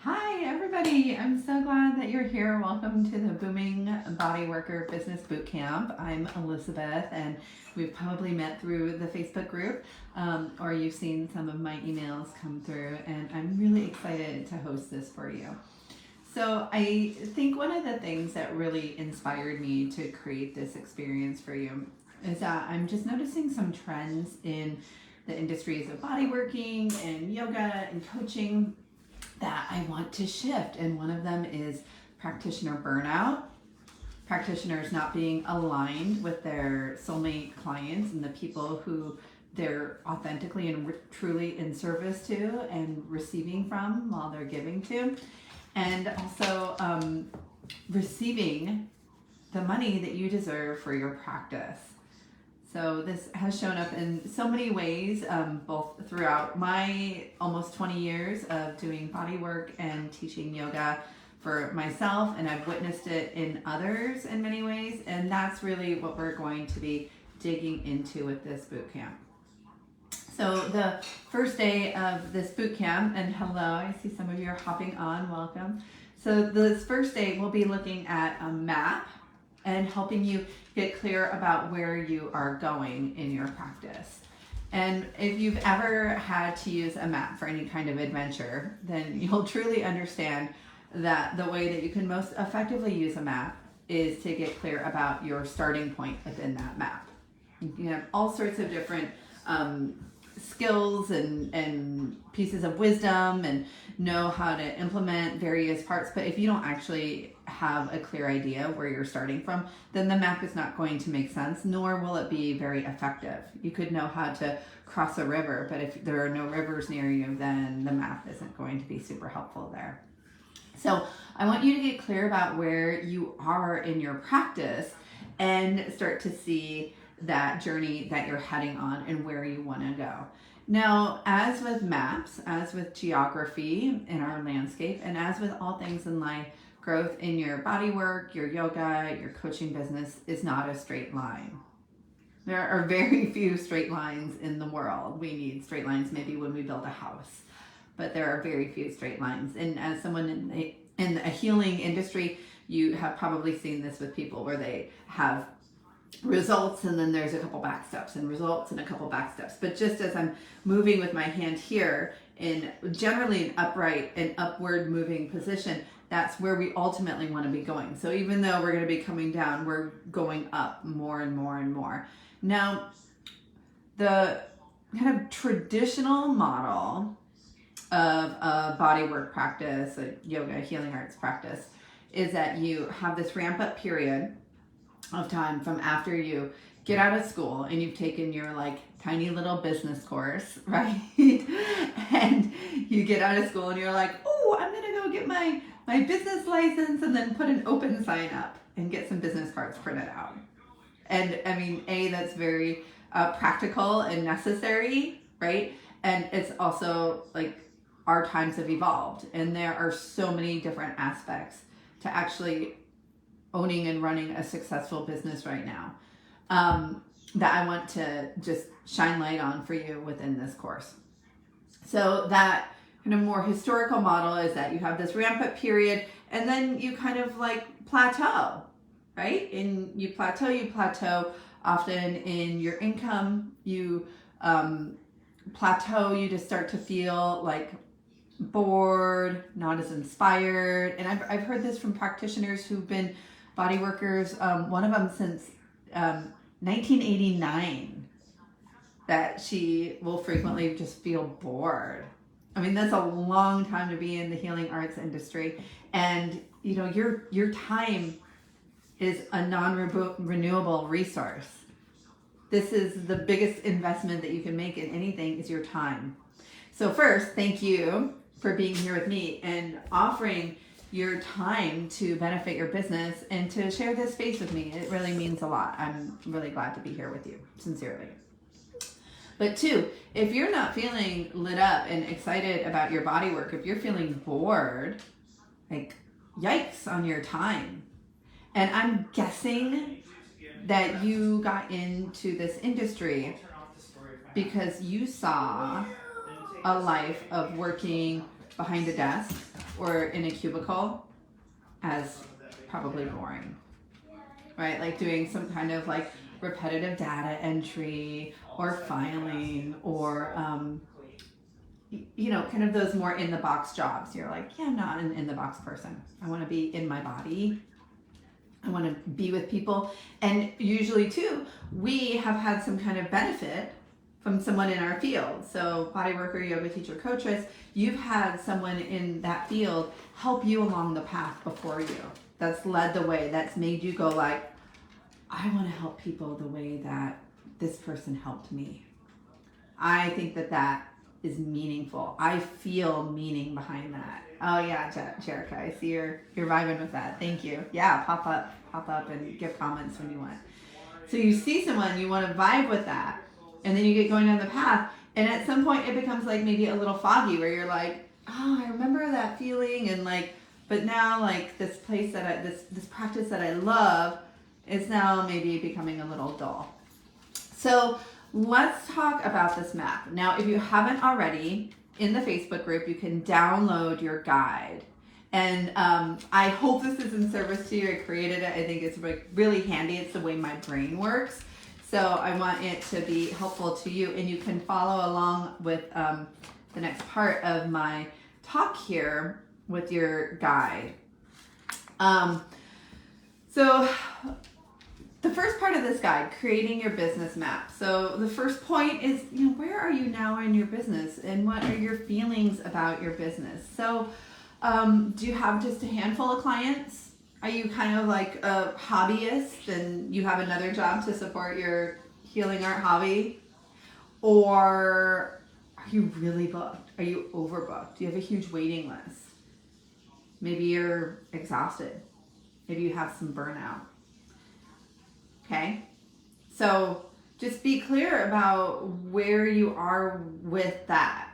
Hi everybody, I'm so glad that you're here. Welcome to the Booming Bodyworker Business Bootcamp. I'm Elizabeth and we've probably met through the Facebook group or you've seen some of my emails come through, and I'm really excited to host this for you. So I think one of the things that really inspired me to create this experience for you is that I'm just noticing some trends in the industries of bodyworking and yoga and coaching that I want to shift. And one of them is practitioner burnout, practitioners not being aligned with their soulmate clients and the people who they're authentically and truly in service to and receiving from while they're giving to, and also receiving the money that you deserve for your practice. So this has shown up in so many ways, both throughout my almost 20 years of doing bodywork and teaching yoga for myself, and I've witnessed it in others in many ways, and that's really what we're going to be digging into with this boot camp. So the first day of this boot camp, and hello, I see some of you are hopping on, welcome. So this first day we'll be looking at a map and helping you get clear about where you are going in your practice. And if you've ever had to use a map for any kind of adventure, then you'll truly understand that the way that you can most effectively use a map is to get clear about your starting point within that map. You can have all sorts of different skills and pieces of wisdom and know how to implement various parts, but if you don't actually have a clear idea where you're starting from, then the map is not going to make sense, nor will it be very effective. You could know how to cross a river, but if there are no rivers near you, then the map isn't going to be super helpful there. So I want you to get clear about where you are in your practice and start to see that journey that you're heading on and where you want to go. Now, as with maps, as with geography in our landscape, and as with all things in life, growth in your bodywork, your yoga, your coaching business is not a straight line. There are very few straight lines in the world. We need straight lines maybe when we build a house, but there are very few straight lines. And as someone in a healing industry, you have probably seen this with people where they have results and then there's a couple back steps and results and a couple back steps. But just as I'm moving with my hand here in generally an upright and upward moving position, that's where we ultimately want to be going. So even though we're going to be coming down, we're going up more and more and more. Now, the kind of traditional model of a bodywork practice, a yoga healing arts practice, is that you have this ramp up period of time from after you get out of school and you've taken your like tiny little business course, right? And you get out of school and you're like, oh, I'm gonna go get my business license and then put an open sign up and get some business cards printed out. And I mean, that's very practical and necessary, right? And it's also like our times have evolved and there are so many different aspects to actually owning and running a successful business right now that I want to just shine light on for you within this course. So that kind of more historical model is that you have this ramp up period and then you kind of like plateau, right? And you plateau often in your income, you plateau, you just start to feel like bored, not as inspired. And I've heard this from practitioners who've been body workers, one of them since 1989, that she will frequently just feel bored. I mean, that's a long time to be in the healing arts industry. And you know, your time is a non-renewable resource. This is the biggest investment that you can make in anything is your time. So first, thank you for being here with me and offering your time to benefit your business and to share this space with me. It really means a lot. I'm really glad to be here with you, sincerely. But two, if you're not feeling lit up and excited about your body work, if you're feeling bored, like yikes on your time. And I'm guessing that you got into this industry because you saw a life of working behind a desk or in a cubicle as probably boring, right? Like doing some kind of like repetitive data entry or filing or, kind of those more in the box jobs. You're like, yeah, I'm not an in the box person. I want to be in my body. I want to be with people. And usually too, we have had some kind of benefit from someone in our field. So bodyworker, yoga teacher, coaches, you've had someone in that field help you along the path before you. That's led the way. That's made you go like, I want to help people the way that this person helped me. I think that is meaningful. I feel meaning behind that. Oh yeah, Jerica, I see you're vibing with that. Thank you. Yeah, pop up and give comments when you want. So you see someone, you want to vibe with that, and then you get going down the path, and at some point it becomes like maybe a little foggy where you're like, oh, I remember that feeling, and like, but now like this place that this practice that I love is now maybe becoming a little dull. So let's talk about this map. Now, if you haven't already, in the Facebook group, you can download your guide. And I hope this is in service to you. I created it. I think it's like really handy. It's the way my brain works. So I want it to be helpful to you. And you can follow along with the next part of my talk here with your guide. So the first part of this guide, creating your business map. So the first point is, where are you now in your business and what are your feelings about your business? So do you have just a handful of clients? Are you kind of like a hobbyist and you have another job to support your healing art hobby? Or are you really booked? Are you overbooked? Do you have a huge waiting list? Maybe you're exhausted. Maybe you have some burnout. Okay, so just be clear about where you are with that.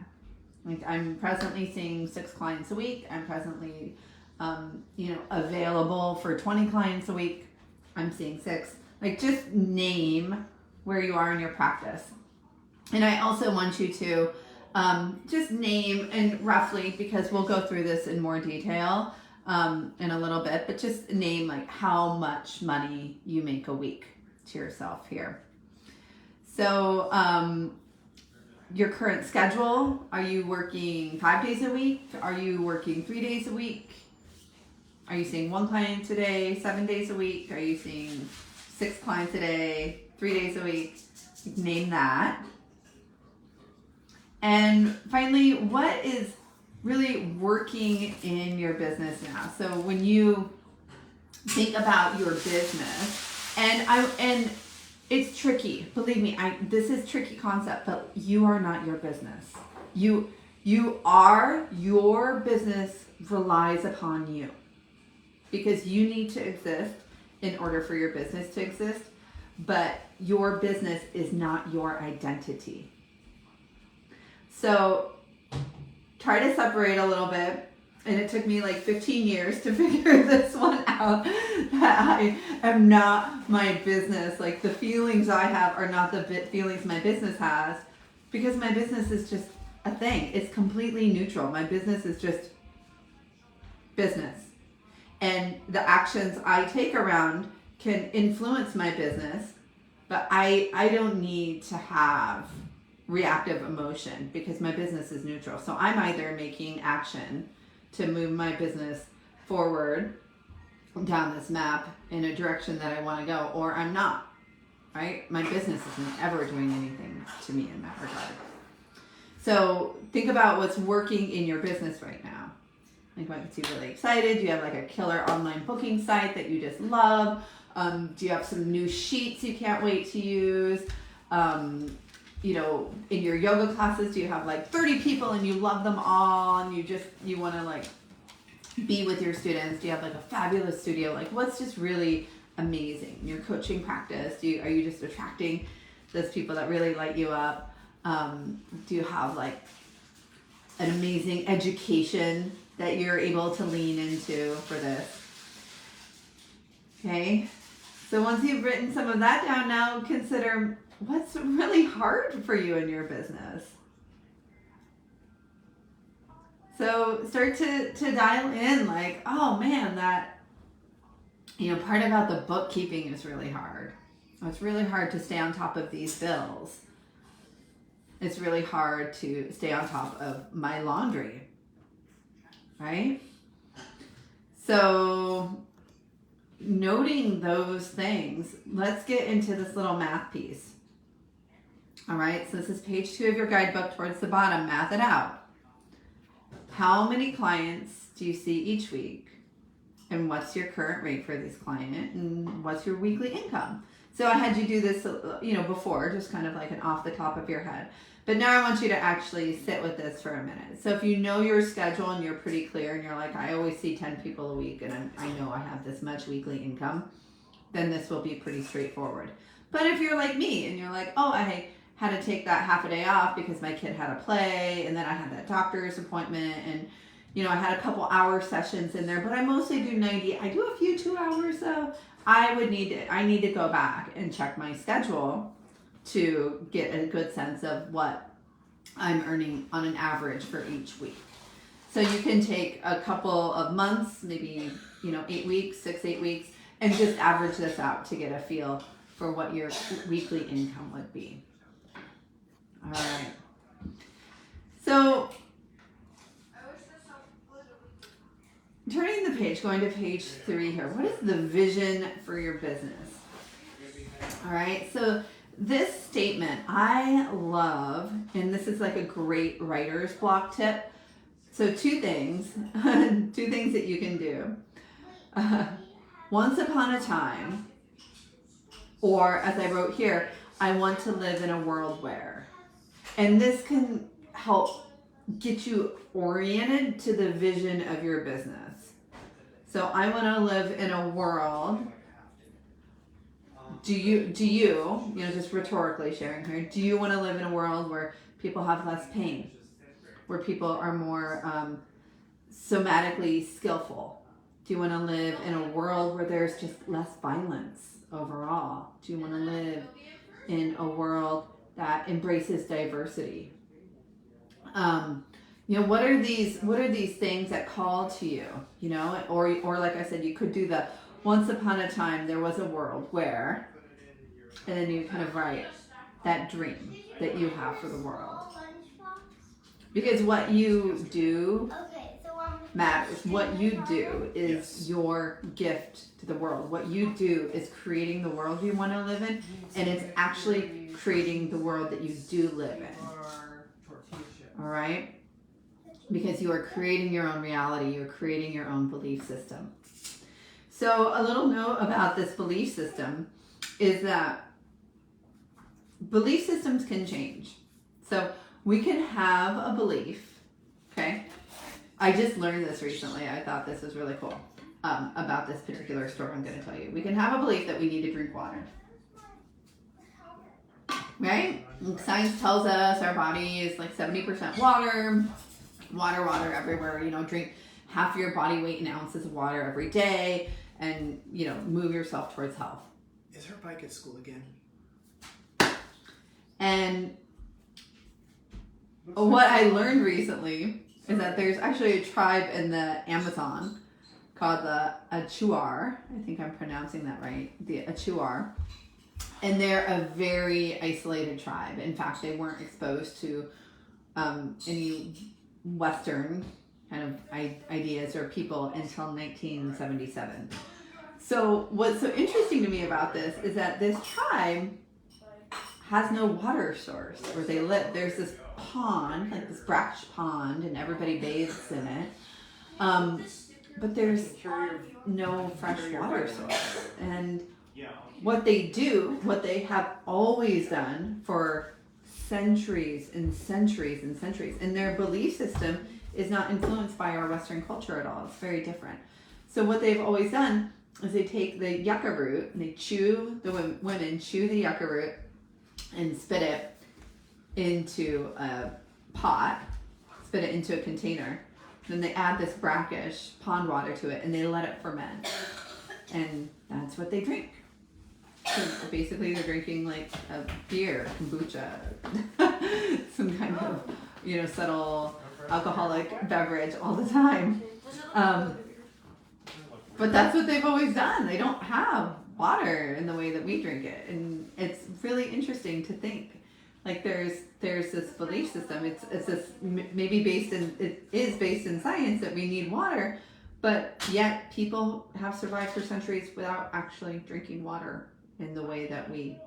Like I'm presently seeing 6 clients a week. I'm presently, available for 20 clients a week. I'm seeing 6. Like just name where you are in your practice. And I also want you to just name and roughly, because we'll go through this in more detail in a little bit, but just name like how much money you make a week to yourself here. So your current schedule, are you working 5 days a week? Are you working 3 days a week? Are you seeing 1 client a day, 7 days a week? Are you seeing 6 clients a day, 3 days a week? Name that. And finally, what is really working in your business now? So when you think about your business, and it's tricky, believe me, this is tricky concept, but you are not your business. You are, your business relies upon you because you need to exist in order for your business to exist, but your business is not your identity. So try to separate a little bit. And it took me like 15 years to figure this one out, that I am not my business. Like the feelings I have are not the feelings my business has, because my business is just a thing. It's completely neutral. My business is just business. And the actions I take around can influence my business, but I don't need to have reactive emotion because my business is neutral. So I'm either making action to move my business forward down this map in a direction that I want to go, or I'm not, right? My business isn't ever doing anything to me in that regard. So think about what's working in your business right now. Like what gets you really excited? Do you have like a killer online booking site that you just love? Do you have some new sheets you can't wait to use? In your yoga classes, do you have like 30 people and you love them all and you want to like be with your students? Do you have like a fabulous studio? Like what's just really amazing? In your coaching practice, are you just attracting those people that really light you up? Do you have like an amazing education that you're able to lean into for this? Okay, so once you've written some of that down, now consider what's really hard for you in your business. So start to dial in like, oh man, that, part about the bookkeeping is really hard. It's really hard to stay on top of these bills. It's really hard to stay on top of my laundry, right? So noting those things, let's get into this little math piece. All right, so this is page 2 of your guidebook towards the bottom. Math it out. How many clients do you see each week? And what's your current rate for this client? And what's your weekly income? So I had you do this, before, just kind of like an off the top of your head. But now I want you to actually sit with this for a minute. So if you know your schedule and you're pretty clear and you're like, I always see 10 people a week and I know I have this much weekly income, then this will be pretty straightforward. But if you're like me and you're like, oh, I had to take that half a day off because my kid had a play and then I had that doctor's appointment and I had a couple hour sessions in there, but I mostly do 90. I do a few 2 hours though. I need to go back and check my schedule to get a good sense of what I'm earning on an average for each week. So you can take a couple of months, maybe 8 weeks, 6-8 weeks, and just average this out to get a feel for what your weekly income would be. All right. So turning the page, going to page 3 here. What is the vision for your business? All right. So this statement I love, and this is like a great writer's block tip. So 2 things, 2 things that you can do. Once upon a time, or as I wrote here, I want to live in a world where. And this can help get you oriented to the vision of your business. So I want to live in a world. Do you, just rhetorically sharing here, do you want to live in a world where people have less pain? Where people are more somatically skillful? Do you want to live in a world where there's just less violence overall? Do you want to live in a world that embraces diversity? What are these things that call to you? Or like I said, you could do the once upon a time there was a world where, and then you kind of write that dream that you have for the world. Because what you do matters. What you do is your gift to the world. What you do is creating the world you want to live in, and it's actually creating the world that you do live in. All right? Because you are creating your own reality. You're creating your own belief system. So a little note about this belief system is that belief systems can change. So we can have a belief, okay? I just learned this recently. I thought this was really cool about this particular story I'm going to tell you. We can have a belief that we need to drink water, right? Science tells us our body is like 70% water, water everywhere. Drink half your body weight in ounces of water every day and, move yourself towards health. Is her bike at school again? And what I learned recently is that there's actually a tribe in the Amazon called the Achuar. I think I'm pronouncing that right. The Achuar. And they're a very isolated tribe. In fact, they weren't exposed to any Western kind of ideas or people until 1977. So what's so interesting to me about this is that this tribe has no water source where they live. There's this pond, like this brackish pond, and everybody bathes in it. But there's no fresh water source. And what they have always done for centuries and centuries and centuries, and their belief system is not influenced by our Western culture at all. It's very different. So what they've always done is they take the yucca root and the women chew the yucca root and spit it into a pot, spit it into a container. Then they add this brackish pond water to it and they let it ferment. And that's what they drink. So basically they're drinking like a beer, kombucha, some kind of, subtle alcoholic beverage all the time. But that's what they've always done. They don't have water in the way that we drink it. And it's really interesting to think. Like there's this belief system. It's this maybe it is based in science that we need water, but yet people have survived for centuries without actually drinking water in the way that we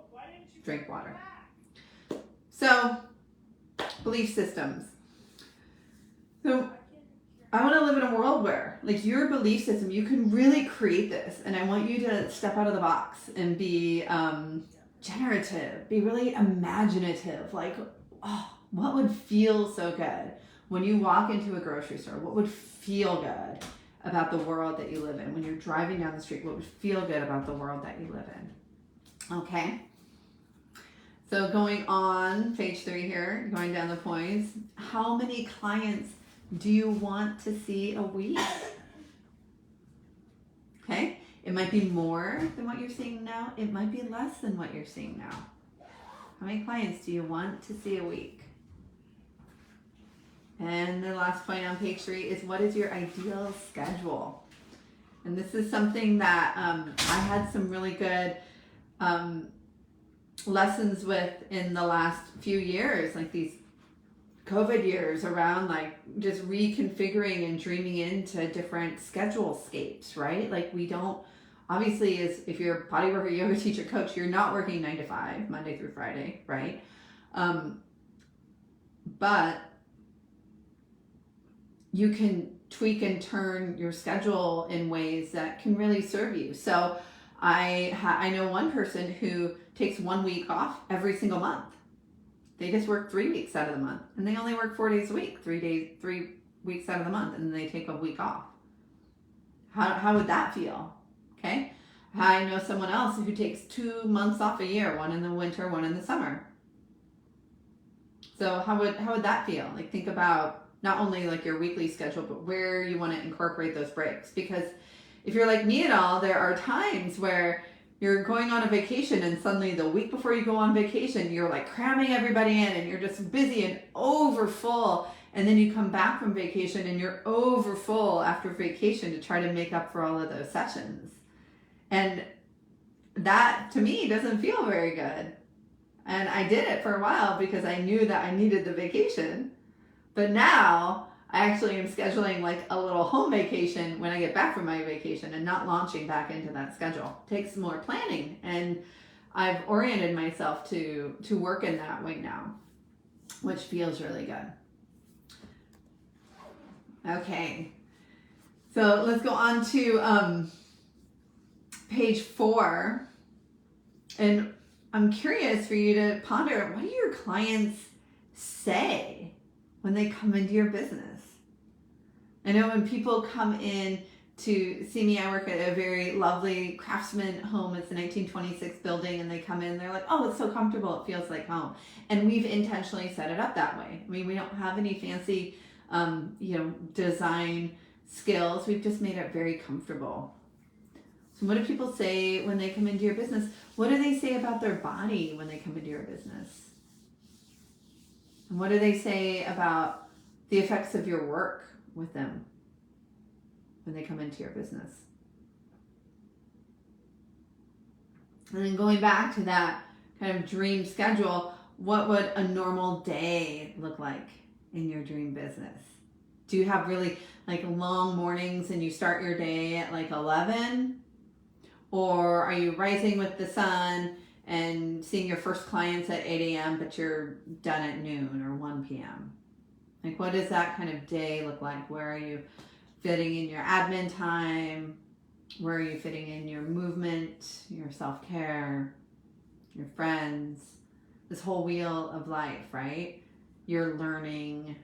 drink water. So, belief systems. So, I want to live in a world where, like, your belief system, you can really create this, and I want you to step out of the box and be generative, be really imaginative. Like, oh, what would feel so good when you walk into a grocery store? What would feel good about the world that you live in? When you're driving down the street, what would feel good about the world that you live in? Okay. So going on page 3 here, going down the points, how many clients do you want to see a week? Okay. It might be more than what you're seeing now. It might be less than what you're seeing now. How many clients do you want to see a week? And the last point on page 3 is, what is your ideal schedule? And this is something that I had some really good lessons with in the last few years, like these COVID years, around like just reconfiguring and dreaming into different schedulescapes, right? Like we don't, obviously, if you're a bodyworker, yoga teacher, coach, you're not working 9 to 5, Monday through Friday, right? But you can tweak and turn your schedule in ways that can really serve you. So I know one person who takes 1 week off every single month. They just work 3 weeks out of the month, and they only work 4 days a week, 3 weeks out of the month, and then they take a week off. How would that feel? Okay. I know someone else who takes 2 months off a year, one in the winter, one in the summer. So how would that feel? Like, think about not only like your weekly schedule, but where you want to incorporate those breaks. Because if you're like me at all, there are times where you're going on a vacation and suddenly the week before you go on vacation, you're like cramming everybody in and you're just busy and over full. And then you come back from vacation and you're over full after vacation to try to make up for all of those sessions. And that to me doesn't feel very good. And I did it for a while because I knew that I needed the vacation. But now I actually am scheduling like a little home vacation when I get back from my vacation and not launching back into that schedule. It takes more planning, and I've oriented myself to work in that way now, which feels really good. Okay, so let's go on to page 4, and I'm curious for you to ponder, what do your clients say when they come into your business? I know when people come in to see me, I work at a very lovely craftsman home. It's a 1926 building, and they come in, they're like, oh, it's so comfortable, it feels like home. And we've intentionally set it up that way. I mean, we don't have any fancy, design skills. We've just made it very comfortable. So what do people say when they come into your business? What do they say about their body when they come into your business? And what do they say about the effects of your work with them when they come into your business? And then going back to that kind of dream schedule, what would a normal day look like in your dream business? Do you have really like long mornings and you start your day at like 11? Or are you rising with the sun and seeing your first clients at 8 a.m. but you're done at noon or 1 p.m.? Like, what does that kind of day look like? Where are you fitting in your admin time? Where are you fitting in your movement, your self-care, your friends? This whole wheel of life, right? You're learning.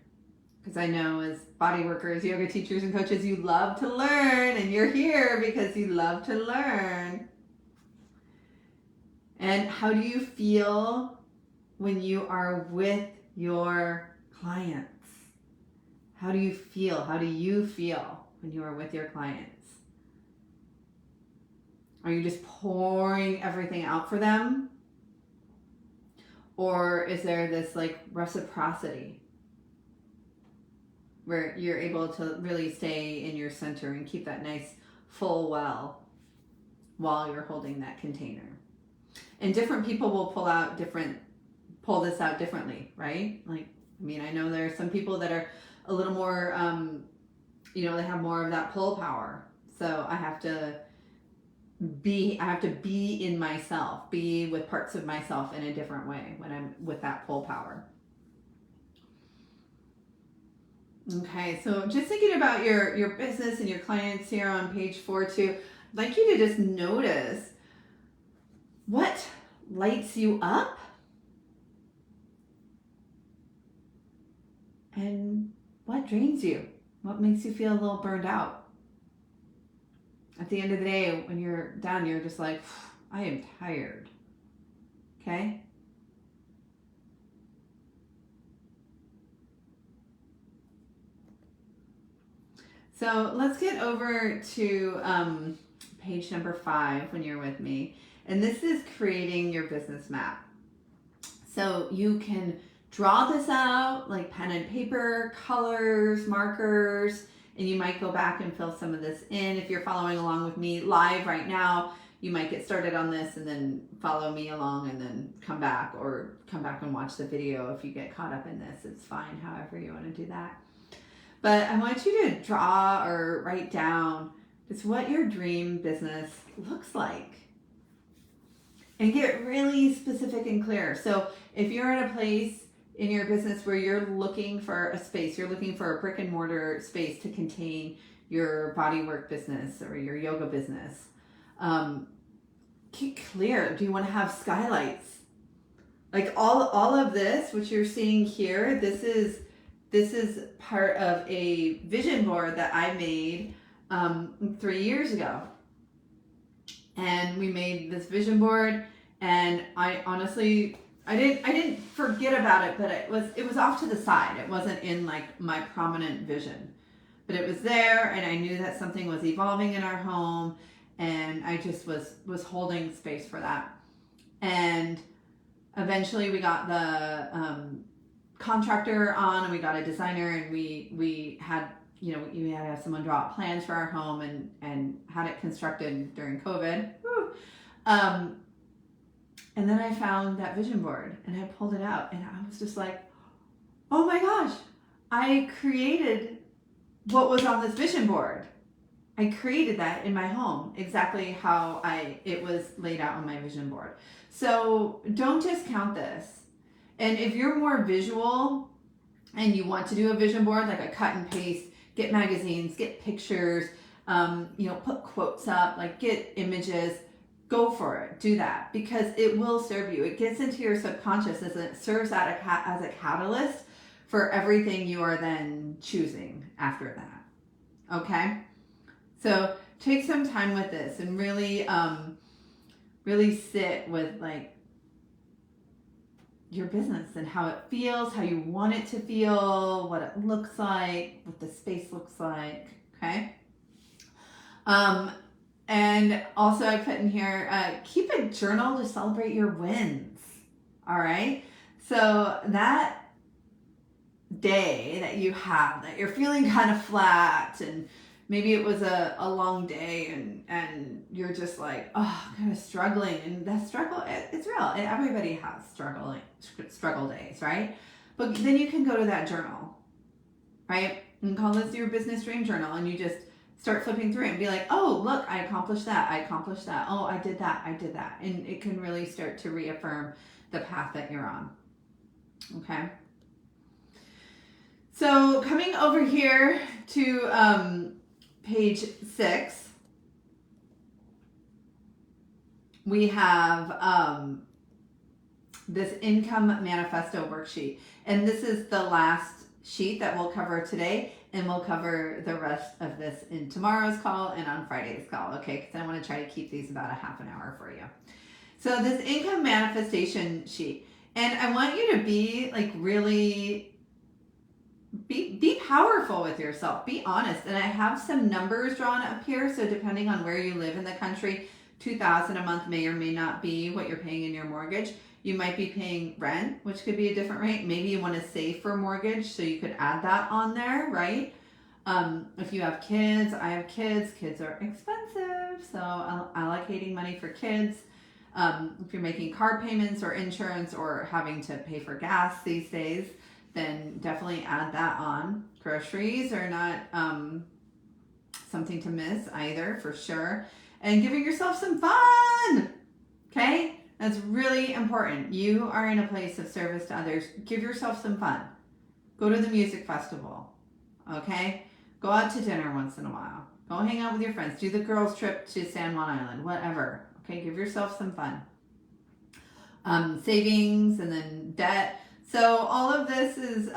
Because I know as body workers, yoga teachers, and coaches, you love to learn, and you're here because you love to learn. And how do you feel when you are with your clients? How do you feel? How do you feel when you are with your clients? Are you just pouring everything out for them? Or is there this like reciprocity? where you're able to really stay in your center and keep that nice full well while you're holding that container. And different people will pull this out differently, right? Like, I mean, I know there are some people that are a little more, they have more of that pull power. So I have to be in myself, be with parts of myself in a different way when I'm with that pull power. Okay, so just thinking about your business and your clients here on page 4 too, I'd like you to just notice what lights you up and what drains you, what makes you feel a little burned out. At the end of the day, when you're done, you're just like, I am tired. Okay? So let's get over to page number 5 when you're with me. And this is creating your business map. So you can draw this out like pen and paper, colors, markers, and you might go back and fill some of this in. If you're following along with me live right now, you might get started on this and then follow me along and then come back and watch the video. If you get caught up in this, it's fine, however you want to do that. But I want you to draw or write down just what your dream business looks like. And get really specific and clear. So if you're in a place in your business where you're looking for a space, you're looking for a brick and mortar space to contain your bodywork business or your yoga business, get clear. Do you want to have skylights? Like all of this, which you're seeing here, this is part of a vision board that I made 3 years ago. And we made this vision board, and I honestly, I didn't forget about it, but it was off to the side. It wasn't in like my prominent vision, but it was there, and I knew that something was evolving in our home, and I just was holding space for that. And eventually we got the contractor on, and we got a designer, and we had we had to have someone draw up plans for our home and had it constructed during COVID. And then I found that vision board and I pulled it out, and I was just like, oh my gosh, I created what was on this vision board. I created that in my home, exactly how it was laid out on my vision board. So don't discount this. And if you're more visual and you want to do a vision board, like a cut and paste, get magazines, get pictures, put quotes up, like get images, go for it. Do that, because it will serve you. It gets into your subconscious and it serves as a catalyst for everything you are then choosing after that. Okay? So take some time with this and really, really sit with like your business and how it feels, how you want it to feel, what it looks like, what the space looks like. Okay. And also I put in here, keep a journal to celebrate your wins. All right. So that day that you have that you're feeling kind of flat, and maybe it was a long day and you're just like, oh, kind of struggling, and that struggle, it's real. Everybody has struggle days, right? But then you can go to that journal, right? And call this your business dream journal, and you just start flipping through it and be like, oh, look, I accomplished that. Oh, I did that. And it can really start to reaffirm the path that you're on. Okay. So coming over here to page 6, we have this income manifesto worksheet. And this is the last sheet that we'll cover today. And we'll cover the rest of this in tomorrow's call and on Friday's call, okay? Because I want to try to keep these about a half an hour for you. So this income manifestation sheet. And I want you to be like really, be powerful with yourself. Be honest. And I have some numbers drawn up here. So depending on where you live in the country, $2,000 a month may or may not be what you're paying in your mortgage. You might be paying rent, which could be a different rate. Maybe you want to save for a mortgage, so you could add that on there, right? If you have kids, I have kids. Kids are expensive, so allocating money for kids. If you're making car payments or insurance or having to pay for gas these days, then definitely add that on. Groceries are not something to miss either, for sure. And giving yourself some fun, okay? That's really important. You are in a place of service to others. Give yourself some fun. Go to the music festival, okay? Go out to dinner once in a while. Go hang out with your friends. Do the girls' trip to San Juan Island, whatever. Okay, give yourself some fun. Savings and then debt. So all of this is,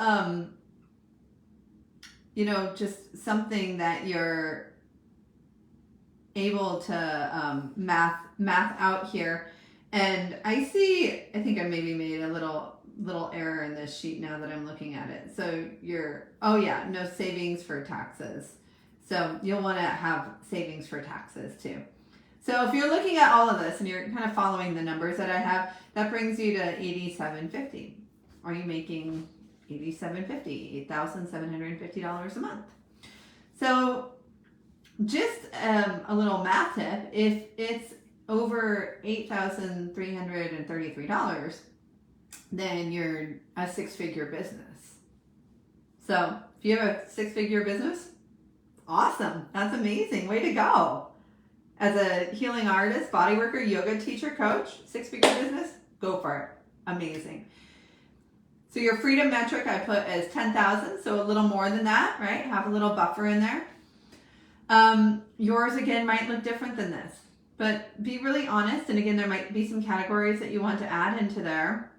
just something that you're able to math out here. And I think I maybe made a little error in this sheet now that I'm looking at it. So no savings for taxes. So you'll want to have savings for taxes too. So if you're looking at all of this and you're kind of following the numbers that I have, that brings you to $8,750. Are you making $8,750, $8,750 a month? So just a little math tip, if it's over $8,333, then you're a six-figure business. So if you have a six-figure business, awesome. That's amazing. Way to go. As a healing artist, bodyworker, yoga teacher, coach, six-figure business, go for it. Amazing. So your freedom metric I put as 10,000, so a little more than that, right? Have a little buffer in there. Yours, again, might look different than this, but be really honest. And again, there might be some categories that you want to add into there.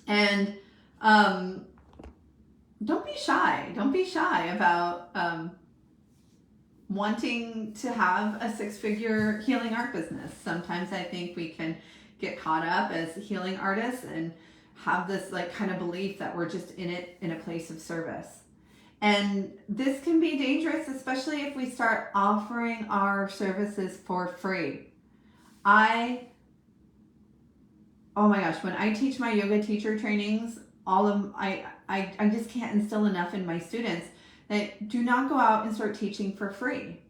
And don't be shy. Don't be shy about wanting to have a six-figure healing art business. Sometimes I think we can get caught up as healing artists and have this kind of belief that we're just in it in a place of service. And this can be dangerous, especially if we start offering our services for free. Oh my gosh, when I teach my yoga teacher trainings, I just can't instill enough in my students that do not go out and start teaching for free.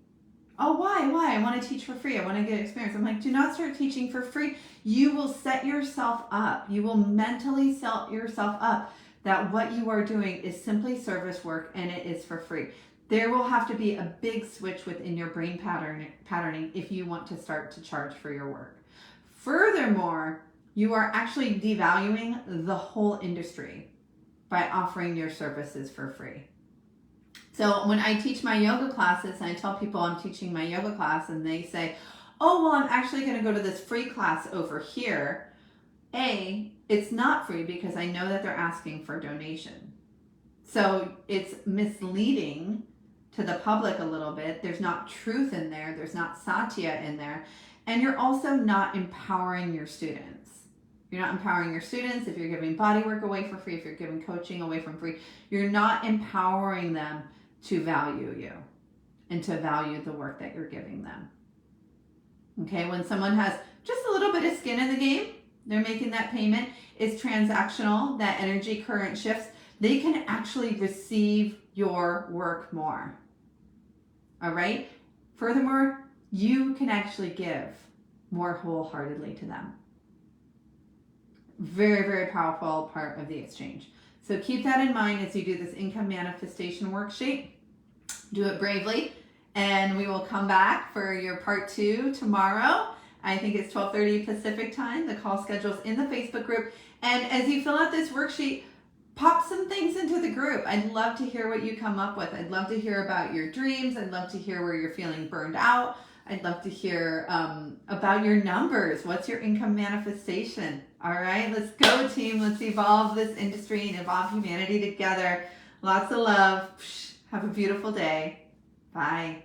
Oh, why? I want to teach for free. I want to get experience. I'm like, do not start teaching for free. You will set yourself up. You will mentally set yourself up that what you are doing is simply service work and it is for free. There will have to be a big switch within your brain patterning if you want to start to charge for your work. Furthermore, you are actually devaluing the whole industry by offering your services for free. So when I teach my yoga classes and I tell people I'm teaching my yoga class and they say, oh, well, I'm actually going to go to this free class over here. It's not free because I know that they're asking for donation. So it's misleading to the public a little bit. There's not truth in there. There's not satya in there. And you're also not empowering your students. You're not empowering your students if you're giving bodywork away for free, if you're giving coaching away for free. You're not empowering them to value you and to value the work that you're giving them. Okay, when someone has just a little bit of skin in the game, they're making that payment, it's transactional, that energy current shifts, they can actually receive your work more. All right? Furthermore, you can actually give more wholeheartedly to them. Very, very powerful part of the exchange. So keep that in mind as you do this income manifestation worksheet. Do it bravely, and we will come back for your part 2 tomorrow. I think it's 12:30 Pacific time. The call schedule's in the Facebook group. And as you fill out this worksheet, pop some things into the group. I'd love to hear what you come up with. I'd love to hear about your dreams. I'd love to hear where you're feeling burned out. I'd love to hear about your numbers. What's your income manifestation? All right, let's go, team. Let's evolve this industry and evolve humanity together. Lots of love. Have a beautiful day. Bye.